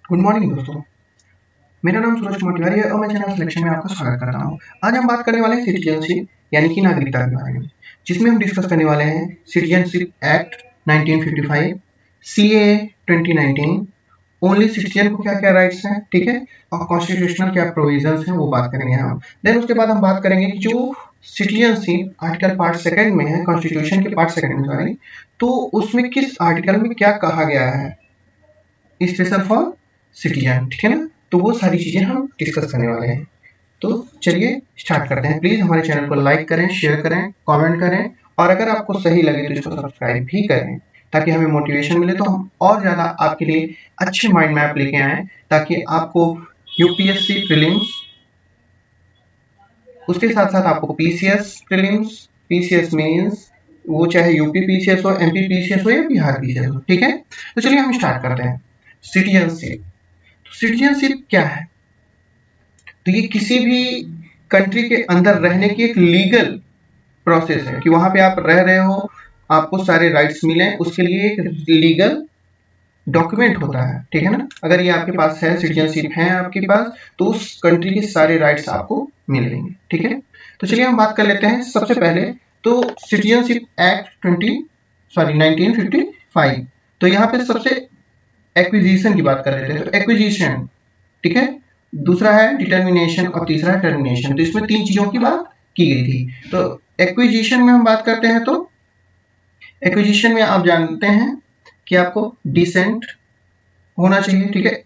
Good morning दोस्तों। मेरा नाम सूरज कुमार तिवारी है और मैं चैनल सिलेक्शन में आपका स्वागत करता हूं। आज हम बात करने वाले हैं सिटीजनशिप यानी कि नागरिकता के बारे में, जिसमें हम डिस्कस करने वाले हैं citizenship act 1955, CAA 2019, only citizen को क्या क्या राइट्स हैं, ठीक है, और कॉन्स्टिट्यूशनल क्या प्रोविजंस हैं वो बात करेंगे हम। देन उसके बाद हम बात करेंगे कि जो सिटीजनशिप आर्टिकल पार्ट सेकंड में है, कॉन्स्टिट्यूशन के पार्ट सेकंड में सॉरी, तो उसमें किस आर्टिकल में क्या कहा गया है स्पेशल फॉर सिटीजन, ठीक है ना। तो वो सारी चीजें हम डिस्कस करने वाले हैं। तो चलिए स्टार्ट करते हैं। प्लीज हमारे चैनल को लाइक करें, शेयर करें, कमेंट करें और अगर आपको सही लगे तो इसको सब्सक्राइब भी करें ताकि हमें मोटिवेशन मिले, तो हम और ज्यादा आपके लिए अच्छे माइंड मैप लेके आए ताकि आपको यूपीएससी प्रीलिम्स, उसके साथ साथ आपको पीसीएस प्रीलिम्स, पीसीएस मेंस, वो चाहे यूपी पीसीएस हो, एमपी पीसीएस हो या बिहार पीसीएस हो, ठीक है। तो चलिए हम स्टार्ट करते हैं। सिटीजनशिप, सिटीजनशिप क्या है? तो ये किसी भी कंट्री के अंदर रहने की एक लीगल प्रोसेस है कि वहां पे आप रह रहे हो, आपको सारे राइट्स मिले, उसके लिए एक लीगल डॉक्यूमेंट होता है, ठीक है ना। अगर ये आपके पास है, सिटीजनशिप है आपके पास, तो उस कंट्री के सारे राइट्स आपको मिलेंगे, ठीक है। तो चलिए हम बात कर लेते हैं सबसे पहले तो सिटीजनशिप एक्ट 1955। तो यहाँ पे सबसे एक्विजिशन की बात कर लेते हैं। तो एक्विजिशन, ठीक है, दूसरा है डिटर्मिनेशन और तीसरा है टर्मिनेशन। तो इसमें तीन चीजों की बात की गई थी। तो एक्विजिशन में हम बात करते हैं तो एक्विजिशन में आप जानते हैं कि आपको डिसेंट होना चाहिए, ठीक है,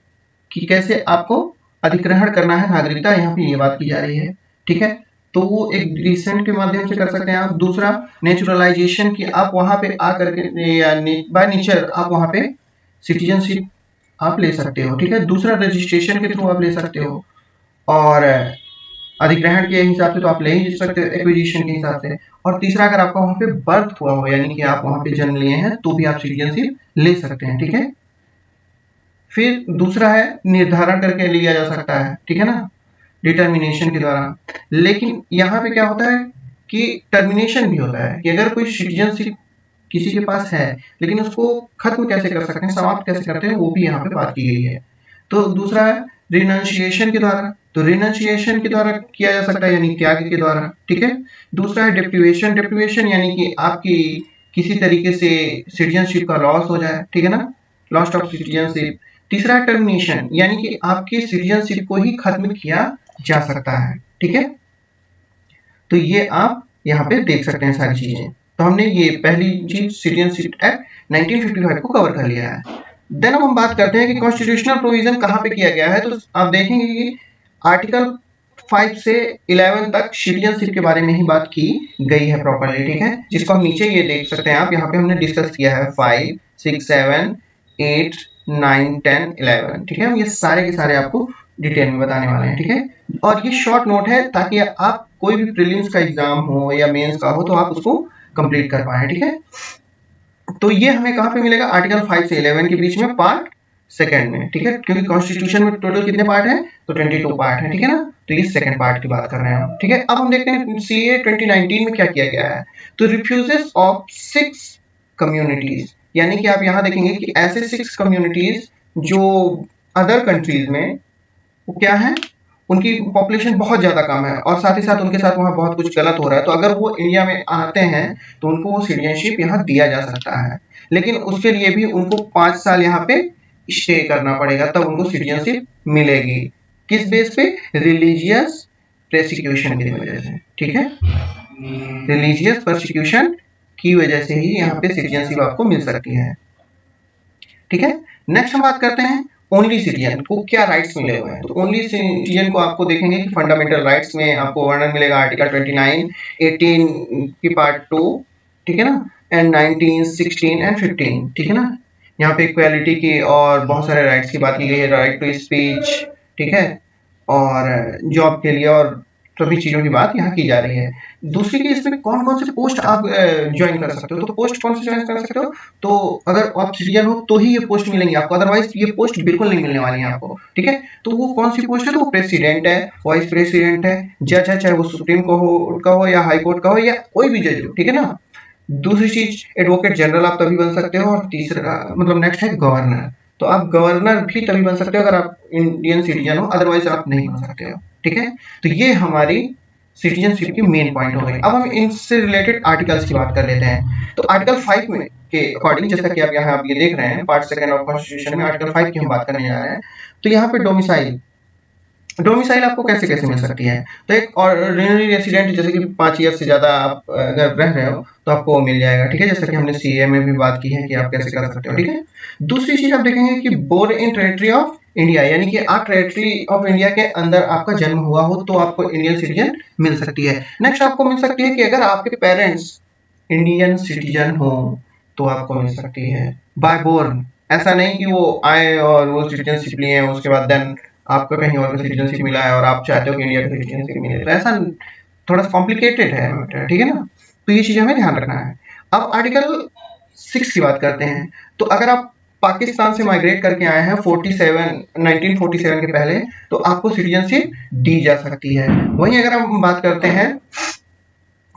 कि कैसे आपको अधिग्रहण करना है नागरिकता, यहाँ पे ये बात की जा रही है, ठीक है। तो वो एक डिसेंट के माध्यम से कर सकते हैं आप। दूसरा नेचुरलाइजेशन की आप वहां पे आकर के या बाय नेचर आप वहां पे सिटीजनशिप आप ले सकते हो, ठीक है। दूसरा रजिस्ट्रेशन के थ्रू आप ले सकते हो और अधिग्रहण के हिसाब से तो आप ले ही सकते हो एक्विजिशन के हिसाब से। और तीसरा अगर आपका वहां पे बर्थ हुआ हो यानी कि आप वहां पे जन्म लिए हैं तो भी आप सिटीजनशिप ले सकते हैं, ठीक है। फिर दूसरा है निर्धारण करके लिया जा सकता है, ठीक है ना, डिटर्मिनेशन के द्वारा। लेकिन यहाँ पे क्या होता है कि टर्मिनेशन भी होता है कि अगर कोई सिटीजनशिप किसी के पास है लेकिन उसको खत्म कैसे कर सकते हैं, समाप्त कैसे करते हैं, वो भी यहाँ पे बात की गई है। तो दूसरा है रिनाउंसिएशन के द्वारा। तो रिनाउंसिएशन के द्वारा किया जा सकता है यानी त्याग के द्वारा, ठीक है। दूसरा है डेप्रिवेशन, डेप्रिवेशन यानी कि आपकी किसी तरीके से सिटीजनशिप का लॉस हो जाए, ठीक है ना, लॉस ऑफ सिटीजनशिप। तीसरा है टर्मिनेशन यानी कि आपकी सिटीजनशिप को ही खत्म किया जा सकता है, ठीक है। तो ये आप यहाँ पे देख सकते हैं सारी चीजें। तो हमने ये पहली चीज सिटीजनशिप एक्ट 1955 को कवर कर लिया है। देन अब हम बात करते हैं कि कॉन्स्टिट्यूशनल प्रोविजन कहाँ पे किया गया है। तो आप देखेंगे कि आर्टिकल 5 से 11 तक सिटीजनशिप के बारे में ही बात की गई है प्रॉपरली, ठीक है, जिसको हम नीचे ये देख सकते हैं आप, यहाँ पे हमने डिस्कस किया है 5, 6, 7, 8, 9, 10, 11, ठीक है। हम ये सारे के सारे आपको डिटेल में बताने वाले हैं, ठीक है। और ये शॉर्ट नोट है ताकि आप कोई भी प्रीलिम्स का एग्जाम हो या मेंस का हो तो आप उसको कंप्लीट कर पाए, ठीक है। तो ये हमें कहाँ पे मिलेगा? आर्टिकल 5 से 11 के बीच में पार्ट सेकंड में, ठीक है, क्योंकि कॉन्स्टिट्यूशन में टोटल कितने पार्ट हैं? तो 22 पार्ट है, ठीक है ना। तो ये सेकंड पार्ट की बात कर रहे हैं हम, ठीक है। अब हम देखते हैं सीए 2019 में क्या किया गया है। तो रिफ्यूजेस ऑफ 6 कम्युनिटीज, यानी कि आप यहाँ देखेंगे कि ऐसे 6 कम्युनिटीज जो अदर कंट्रीज में वो क्या है, उनकी पॉपुलेशन बहुत ज्यादा कम है और साथ ही साथ उनके साथ वहाँ बहुत कुछ गलत हो रहा है, तो अगर वो इंडिया में आते हैं तो उनको वो सिटीजनशिप यहाँ दिया जा सकता है। लेकिन उसके लिए भी उनको 5 साल यहाँ पे स्टे करना पड़ेगा, तब उनको सिटीजनशिप मिलेगी। किस बेस पे? रिलीजियस प्रोसिक्यूशन की वजह से, ठीक है, रिलीजियस प्रोसिक्यूशन की वजह से ही यहाँ पे सिटीजनशिप आपको मिल सकती है, ठीक है। नेक्स्ट हम बात करते हैं ओनली सिटीजन को क्या राइट्स मिले हुए हैं। तो ओनली सिटीजन को आपको देखेंगे कि फंडामेंटल राइट्स में आपको वर्णन मिलेगा आर्टिकल 29, 18 की पार्ट 2, ठीक है ना, एंड 19, 16 एंड 15, ठीक है ना। यहाँ पे इक्वालिटी की और बहुत सारे राइट्स की बात की गई है, राइट टू स्पीच, ठीक है, और जॉब के लिए और सभी चीजों की बात यहाँ की जा रही है। दूसरी की इसमें कौन कौन से पोस्ट आप ज्वाइन कर सकते हो। तो पोस्ट कौन से ज्वाइन कर सकते हो? तो अगर आप सिटीजन हो तो ही ये पोस्ट मिलेंगे आपको, अदरवाइज ये पोस्ट बिल्कुल नहीं मिलने वाली है आपको, ठीक है। तो वो कौन सी पोस्ट है? तो वो प्रेसिडेंट है, वाइस प्रेसिडेंट है, जज है, चाहे वो सुप्रीम कोर्ट का हो या हाई कोर्ट का हो या कोई भी जज हो, ठीक है ना। दूसरी चीज एडवोकेट जनरल आप तभी बन सकते हो। और तीसरा मतलब नेक्स्ट है गवर्नर। तो आप गवर्नर भी तभी बन सकते हो अगर आप इंडियन सिटीजन हो, अदरवाइज आप नहीं बन सकते हो। ठीक है, तो ये हमारी सिटीजनशिप की मेन पॉइंट हो गई। अब हम इनसे रिलेटेड आर्टिकल्स की बात कर लेते हैं। तो आर्टिकल 5 में के अकॉर्डिंग, जैसा कि आप यहाँ आप ये देख रहे हैं पार्ट 2 ऑफ कॉन्स्टिट्यूशन में आर्टिकल 5 की हम बात करने जा रहे हैं। तो यहाँ पे डोमिसाइल आपको कैसे कैसे मिल सकती है। तो एक ऑर्डिनरी रेसिडेंट, जैसे कि 5 ईयर से ज्यादा आप अगर रह रहे हो तो आपको वो मिल जाएगा। ठीक है, जैसा कि हमने सीए में भी बात की है कि आप कैसे कर सकते हो। ठीक है, दूसरी चीज आप देखेंगे कि born in territory of India, यानी कि आप टेरिटरी ऑफ इंडिया के अंदर आपका जन्म हुआ हो तो आपको इंडियन सिटीजन मिल सकती है। नेक्स्ट आपको मिल सकती है कि अगर आपके पेरेंट्स इंडियन सिटीजन हो तो आपको मिल सकती है बाय बोर्न। ऐसा नहीं कि वो आए और वो सिटीजनशिप लिए उसके बाद देन आपको कहीं और का सिटीजनशिप मिला है और आप चाहते हो कि इंडिया का सिटीजनशिप मिले, तो ऐसा थोड़ा सा कॉम्प्लिकेटेड है। ठीक है ना, तो ये चीजें हमें ध्यान रखना है। अब आर्टिकल 6 की बात करते हैं। तो अगर आप पाकिस्तान से माइग्रेट करके आए हैं 1947 के पहले, तो आपको सिटीजनशिप दी जा सकती है। वहीं अगर हम बात करते हैं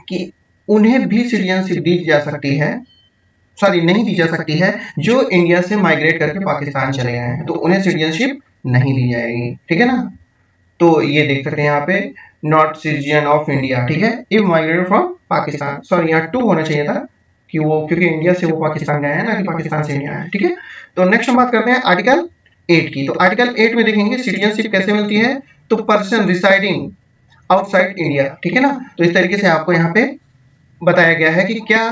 कि उन्हें भी सिटीजनशिप दी जा सकती है, सॉरी नहीं दी जा सकती है, जो इंडिया से माइग्रेट करके पाकिस्तान चले गए हैं तो उन्हें सिटीजनशिप नहीं दी जाएगी। ठीक है ना, तो ये देख सकते हैं यहाँ पे नॉट सिटीजन ऑफ इंडिया। ठीक है, if migrated from Pakistan, sorry यहाँ 2 होना चाहिए था कि वो, क्योंकि इंडिया से वो पाकिस्तान गए हैं ना कि पाकिस्तान से इंडिया है। ठीक है, तो नेक्स्ट हम बात करते हैं आर्टिकल 8 की। तो आर्टिकल 8 में देखेंगे सिटीजनशिप कैसे मिलती है। तो पर्सन रिसाइडिंग आउटसाइड इंडिया। ठीक है ना, तो इस तरीके से आपको यहाँ पे बताया गया है कि क्या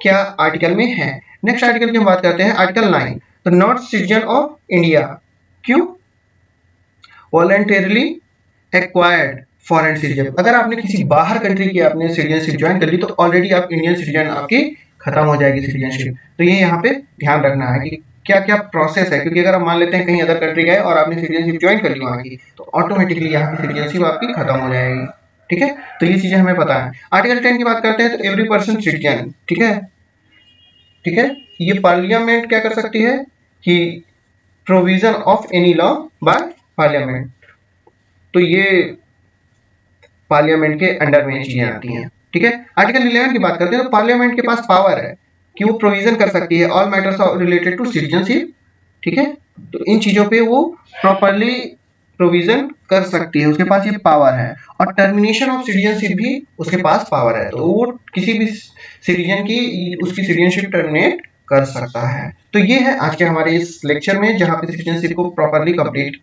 क्या आर्टिकल में है। नेक्स्ट आर्टिकल की हम बात करते हैं आर्टिकल 9। तो नॉट सिटीजन ऑफ इंडिया, क्यों, वॉलंटरली एक्वायर्ड फॉरेन सिटीजन। अगर आपने किसी बाहर कंट्री की आपने सिटीजनशिप ज्वाइन कर ली तो ऑलरेडी आप इंडियन सिटीजन आपकी खत्म हो जाएगी सिटीजनशिप। तो ये यहाँ पे ध्यान रखना है कि क्या क्या प्रोसेस है, क्योंकि अगर आप मान लेते हैं कहीं अदर कंट्री गए और आपने सिटीजनशिप ज्वाइन कर ली वहाँ की, तो ऑटोमेटिकली यहाँ की सिटीजनशिप आपकी खत्म हो जाएगी। ठीक है, तो ये चीजें हमें पता है। आर्टिकल 10 की बात करते हैं। तो एवरी पर्सन सिटीजन, ठीक है, ठीक है, ये पार्लियामेंट क्या कर सकती है कि provision of any law by parliament, तो ये पार्लियामेंट के अंडर में चीजें आती हैं। ठीक है, आर्टिकल 11 की बात करते हैं। तो पार्लियामेंट के पास पावर है कि वो प्रोविजन कर सकती है all matters related to citizenship. ठीक है, तो इन चीजों पे वो प्रॉपर्ली प्रोविजन कर सकती है, उसके पास ये पावर है। और टर्मिनेशन ऑफ सिटीजनशिप भी उसके पास पावर है, तो वो किसी भी सिटीजन की उसकी सिटीजनशिप टर्मिनेट कर सकता है। तो ये है आज के हमारे इस लेक्चर में जहाँ पे सिटीजनशिप को प्रॉपर्ली कंप्लीट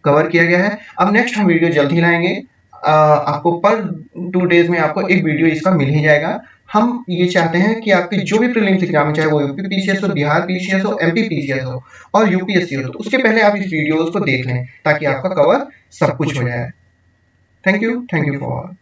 कवर किया गया है। अब नेक्स्ट हम वीडियो जल्द ही लाएंगे। आपको पर 2 डेज में आपको एक वीडियो इसका मिल ही जाएगा। हम ये चाहते हैं कि आपके जो भी प्रीलिम्स एग्जाम है, चाहे वो यूपी पीसीएस हो, बिहार पीसीएस हो, एमपी पीसीएस हो और यूपीएससी हो, तो उसके पहले आप इस वीडियोस को देख लें ताकि आपका कवर सब कुछ हो जाए। Thank you for